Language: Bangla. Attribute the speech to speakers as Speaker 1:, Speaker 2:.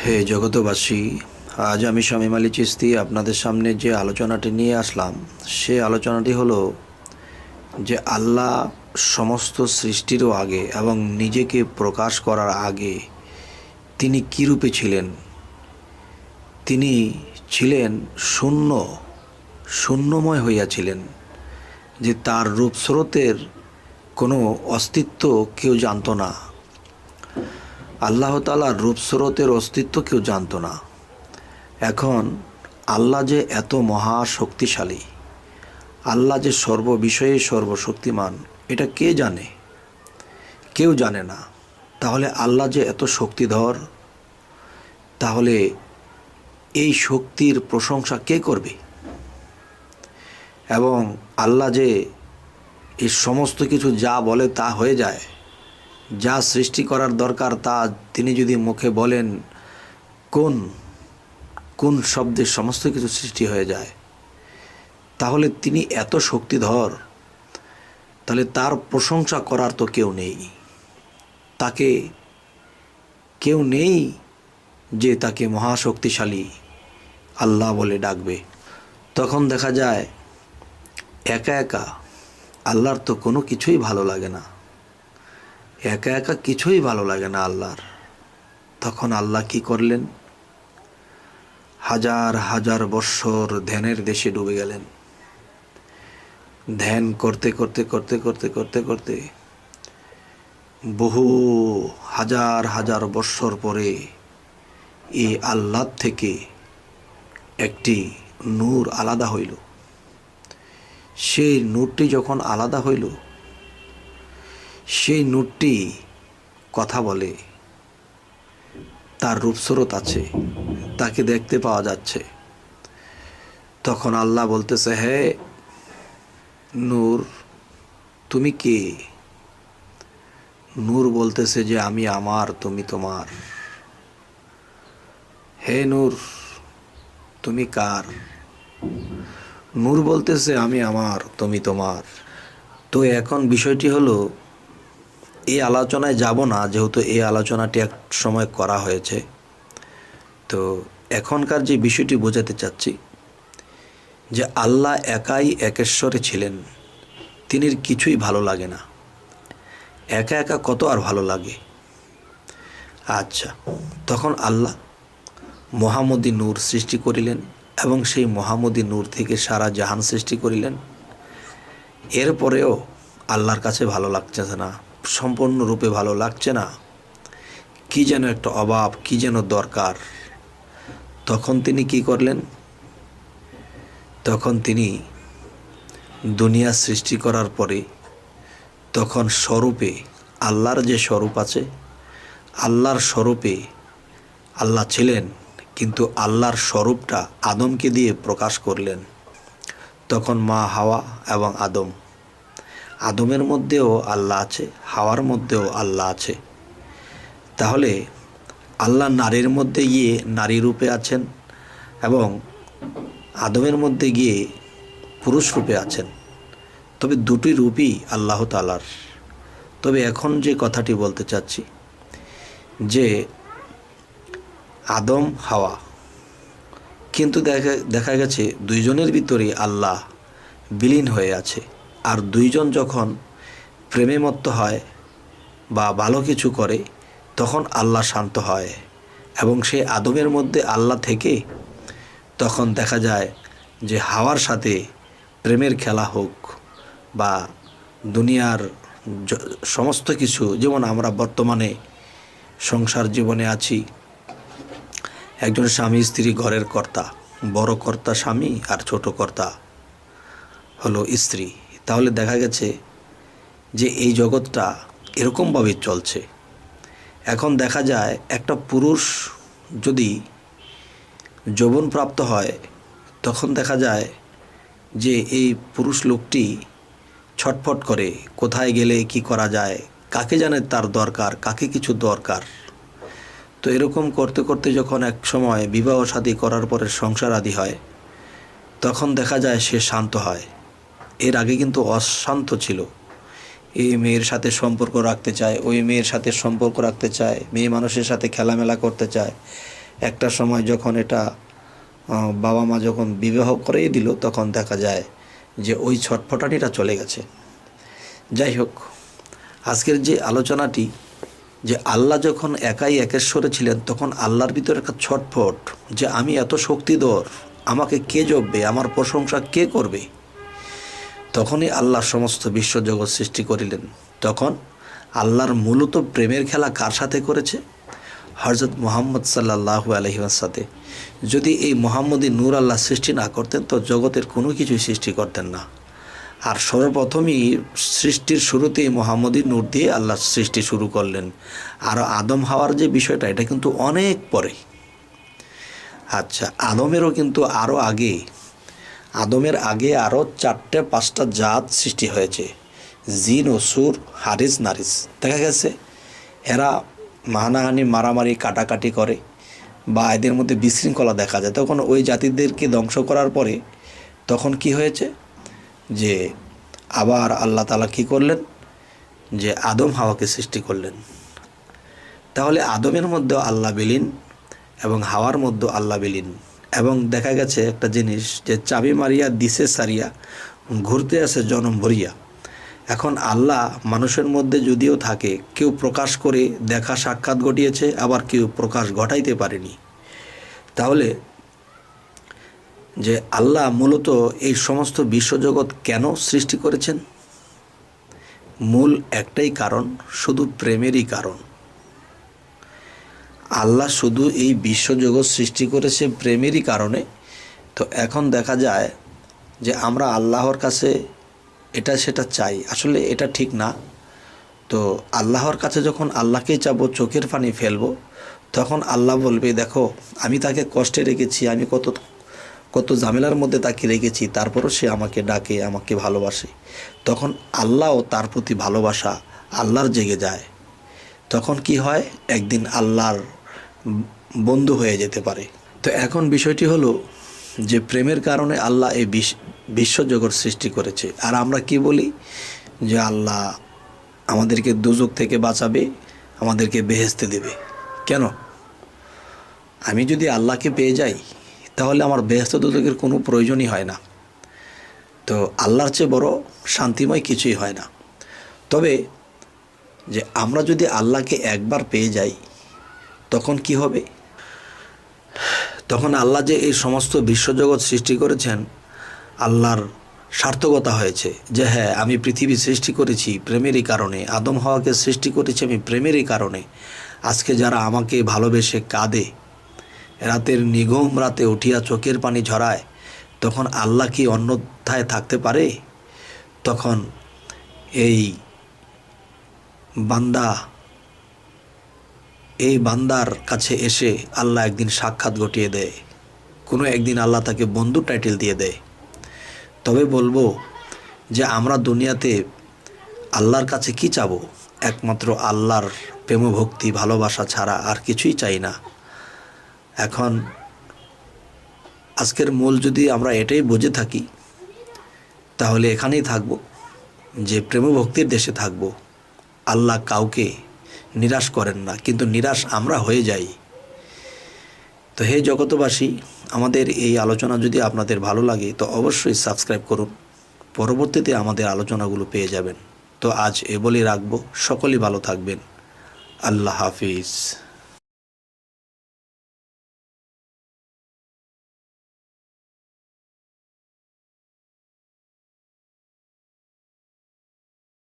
Speaker 1: হে জগতবাসী, আজ আমি শামীম আলী চিশতি আপনাদের সামনে যে আলোচনাটি নিয়ে আসলাম সে আলোচনাটি হলো যে আল্লাহ সমস্ত সৃষ্টিরও আগে এবং নিজেকে প্রকাশ করার আগে তিনি কী রূপে ছিলেন। তিনি ছিলেন শূন্যময় হইয়াছিলেন, যে তার রূপস্রোতের কোনো অস্তিত্ব কেউ জানত না। আল্লাহ তাআলার রূপস্রোতের অস্তিত্ব কেউ জানত না। এখন আল্লাহ যে এত মহা শক্তিশালী, আল্লাহ যে সর্ববিষয়ে সর্বশক্তিমান, এটা কে জানে? কেউ জানে না। তাহলে আল্লাহ যে এত শক্তিধর, তাহলে এই শক্তির প্রশংসা কে করবে? এবং আল্লাহ যে এই সমস্ত কিছু যা বলে তা হয়ে যায়, যা সৃষ্টি করার দরকার তা তিনি যদি মুখে বলেন, কোন শব্দে সমস্ত কিছু সৃষ্টি হয়ে যায়, তাহলে তিনি এত শক্তিধর, তাহলে তার প্রশংসা করার তো কেউ নেই। তাকে কেউ নেই যে তাকে মহাশক্তিশালী আল্লাহ বলে ডাকবে। তখন দেখা যায় একা একা আল্লাহর তো কোনো কিছুই ভালো লাগে না, একা একা কিছুই ভালো লাগে না আল্লাহর। তখন আল্লাহ কি করলেন? হাজার হাজার বৎসর ধ্যানের দেশে ডুবে গেলেন। ধ্যান করতে করতে করতে করতে করতে করতে বহু হাজার হাজার বৎসর পরে এই আল্লাহ থেকে একটি নূর আলাদা হইল। সেই নূরটি যখন আলাদা হইল, সেই নূরটি কথা বলে, তার রূপস্রোত আছে, তাকে দেখতে পাওয়া যাচ্ছে। তখন আল্লাহ বলতেছে, হে নূর, তুমি কে? নূর বলতেছে যে আমি আমার, তুমি তোমার। হে নূর, তুমি কার? নূর বলতেছে আমি আমার, তুমি তোমার। তো এখন বিষয়টি হলো, এই আলোচনায় যাব না, যেহেতু এই আলোচনাটি এক সময় করা হয়েছে। তো এখনকার যে বিষয়টি বোঝাতে চাচ্ছি, যে আল্লাহ একাই একেশ্বরে ছিলেন, তিনির কিছুই ভালো লাগে না। একা একা কত আর ভালো লাগে? আচ্ছা, তখন আল্লাহ মহামদী নূর সৃষ্টি করিলেন এবং সেই মহামদী নূর থেকে সারা জাহান সৃষ্টি করিলেন। এরপরেও আল্লাহর কাছে ভালো লাগছে না, সম্পূর্ণরূপে ভালো লাগছে না। কি যেন একটা অভাব, কি যেন দরকার। তখন তিনি কি করলেন? তখন তিনি দুনিয়া সৃষ্টি করার পরে তখন স্বরূপে, আল্লাহর যে স্বরূপ আছে, আল্লাহর স্বরূপে আল্লাহ ছিলেন, কিন্তু আল্লাহর স্বরূপটা আদমকে দিয়ে প্রকাশ করলেন। তখন মা হাওয়া এবং আদমের মধ্যেও আল্লাহ আছে, হাওয়ার মধ্যেও আল্লাহ আছে। তাহলে আল্লাহ নারীর মধ্যে গিয়ে নারী রূপে আছেন এবং আদমের মধ্যে গিয়ে পুরুষ রূপে আছেন। তবে দুটি রূপই আল্লাহ তাআলার। তবে এখন যে কথাটি বলতে চাচ্ছি, যে আদম হাওয়া, কিন্তু দেখা গেছে দুইজনের ভিতরে আল্লাহ বিলীন হয়ে আছে। আর দুইজন যখন প্রেমে মত্ত হয় বা ভালো কিছু করে, তখন আল্লাহ শান্ত হয় এবং সেই আদমের মধ্যে আল্লাহ থেকে তখন দেখা যায় যে হাওয়ার সাথে প্রেমের খেলা হোক বা দুনিয়ার সমস্ত কিছু, যেমন আমরা বর্তমানে সংসার জীবনে আছি, একজন স্বামী স্ত্রী ঘরের কর্তা, বড় কর্তা স্বামী আর ছোট কর্তা হলো স্ত্রী। তাহলে দেখা গেছে যে এই জগৎটা এরকমভাবে চলছে। এখন দেখা যায় একটা পুরুষ যদি যৌবনপ্রাপ্ত হয়, তখন দেখা যায় যে এই পুরুষ লোকটি ছটফট করে, কোথায় গেলে কি করা যায়, কাকে জানে তার দরকার, কাকে কিছু দরকার। তো এরকম করতে করতে যখন এক সময় বিবাহ শাদী করার পরে সংসার আদি হয়, তখন দেখা যায় সে শান্ত হয়। এর আগে কিন্তু অশান্ত ছিল। এই মেয়ের সাথে সম্পর্ক রাখতে চায়, ওই মেয়ের সাথে সম্পর্ক রাখতে চায়, মেয়ে মানুষের সাথে খেলামেলা করতে চায়, একটা সময় যখন এটা বাবা মা যখন বিবাহ করেই দিল, তখন দেখা যায় যে ওই ছটফটানিটা চলে গেছে। যাই হোক, আজকের যে আলোচনাটি, যে আল্লাহ যখন একাই একেশ্বরে ছিলেন, তখন আল্লাহর ভিতরে একটা ছটফট, যে আমি এত শক্তিধর, আমাকে কে জপবে, আমার প্রশংসা কে করবে। তখনই আল্লাহ সমস্ত বিশ্বজগৎ সৃষ্টি করিলেন। তখন আল্লাহর মূলত প্রেমের খেলা কার সাথে করেছে? হযরত মুহাম্মদ সাল্লাল্লাহু আলাইহি ওয়াসাল্লাম। যদি এই মুহাম্মদী নূর আল্লাহ সৃষ্টি না করতেন, তো জগতের কোনো কিছুই সৃষ্টি করতেন না। আর সর্বপ্রথমই সৃষ্টির শুরুতেই মুহাম্মদী নূর দিয়ে আল্লাহ সৃষ্টি শুরু করলেন। আর আদম হাওয়ার যে বিষয়টা, এটা কিন্তু অনেক পরে। আচ্ছা, আদমেরও কিন্তু আরও আগে, আদমের আগে আরও 4-5টা জাত সৃষ্টি হয়েছে, জিন, অসুর, হারিস, নারিস। দেখা গেছে এরা হানাহানি, মারামারি, কাটাকাটি করে, বা এদের মধ্যে বিশৃঙ্খলা দেখা যায়। তখন ওই জাতিদেরকে ধ্বংস করার পরে তখন কি হয়েছে, যে আবার আল্লাহ তাআলা কী করলেন, যে আদম হাওয়াকে সৃষ্টি করলেন। তাহলে আদমের মধ্যে আল্লাহ বিলীন এবং হাওয়ার মধ্যে আল্লাহ বিলীন। এবং দেখা গেছে একটা জিনিস, যে চাবি মারিয়া দিশে সারিয়া, ঘুরতে আসে জনম ভরিয়া। এখন আল্লাহ মানুষের মধ্যে যদিও থাকে, কেউ প্রকাশ করে দেখা সাক্ষাৎ ঘটিয়েছে, আবার কেউ প্রকাশ ঘটাইতে পারেনি। তাহলে যে আল্লাহ মূলত এই সমস্ত বিশ্বজগৎ কেন সৃষ্টি করেছেন? মূল একটাই কারণ, শুধু প্রেমেরই কারণ। আল্লাহ শুধু এই বিশ্বজগৎ সৃষ্টি করেছে প্রেমেরই কারণে। তো এখন দেখা যায় যে আমরা আল্লাহর কাছে এটা সেটা চাই, আসলে এটা ঠিক না। তো আল্লাহর কাছে যখন আল্লাহকেই চাবো, চোখের পানি ফেলবো, তখন আল্লাহ বলবে, দেখো আমি তাকে কষ্টে রেখেছি, আমি কত কত ঝামেলার মধ্যে তাকে রেখেছি, তারপরও সে আমাকে ডাকে, আমাকে ভালোবাসে। তখন আল্লাহও তার প্রতি ভালোবাসা আল্লাহর জেগে যায়। তখন কি হয়, একদিন আল্লাহর বন্ধু হয়ে যেতে পারে। তো এখন বিষয়টি হলো যে প্রেমের কারণে আল্লাহ এই বিশ্বজগৎ সৃষ্টি করেছে। আর আমরা কি বলি, যে আল্লাহ আমাদেরকে দোজখ থেকে বাঁচাবে, আমাদেরকে বেহেশতে দেবে। কেন? আমি যদি আল্লাহকে পেয়ে যাই, তাহলে আমার বেহেশত দোজখের কোনো প্রয়োজনই হয় না। তো আল্লাহর চেয়ে বড় শান্তিময় কিছুই হয় না। তবে যে আমরা যদি আল্লাহকে একবার পেয়ে যাই, তখন কি হবে? তখন আল্লাহ যে এই সমস্ত বিশ্বজগৎ সৃষ্টি করেছেন, আল্লাহর সার্থকতা হয়েছে। যে হ্যাঁ, আমি পৃথিবী সৃষ্টি করেছি প্রেমেরই কারণে, আদম হাওয়াকে সৃষ্টি করেছি আমি প্রেমেরই কারণে। আজকে যারা আমাকে ভালোবেসে কাঁদে, রাতের নিঘুম রাতে উঠিয়া চোখের পানি ঝরায়, তখন আল্লাহ কি অন্যথায় থাকতে পারে? তখন এই বান্দার কাছে এসে আল্লাহ একদিন সাক্ষাৎ ঘটিয়ে দেয়, কোনো একদিন আল্লাহ তাকে বন্ধু টাইটেল দিয়ে দেয়। তবে বলবো যে আমরা দুনিয়াতে আল্লাহর কাছে কি চাবো? একমাত্র আল্লাহর প্রেম, ভক্তি, ভালোবাসা ছাড়া আর কিছুই চাই না। এখন আজকের মূল যদি আমরা এটাই বুঝে থাকি, তাহলে এখানেই থাকবো, যে প্রেম ভক্তির দেশে থাকবো। আল্লাহ কাউকে নিরাশ করেন না, কিন্তু নিরাশ আমরা হয়ে যাই। তো হে জগতবাসী, আমাদের এই আলোচনা যদি আপনাদের ভালো লাগে, তো অবশ্যই সাবস্ক্রাইব করুন, পরবর্তীতে আমাদের আলোচনাগুলো পেয়ে যাবেন। তো আজ এ বলেই রাখবো, সকলেই ভালো থাকবেন। আল্লাহ হাফিজ।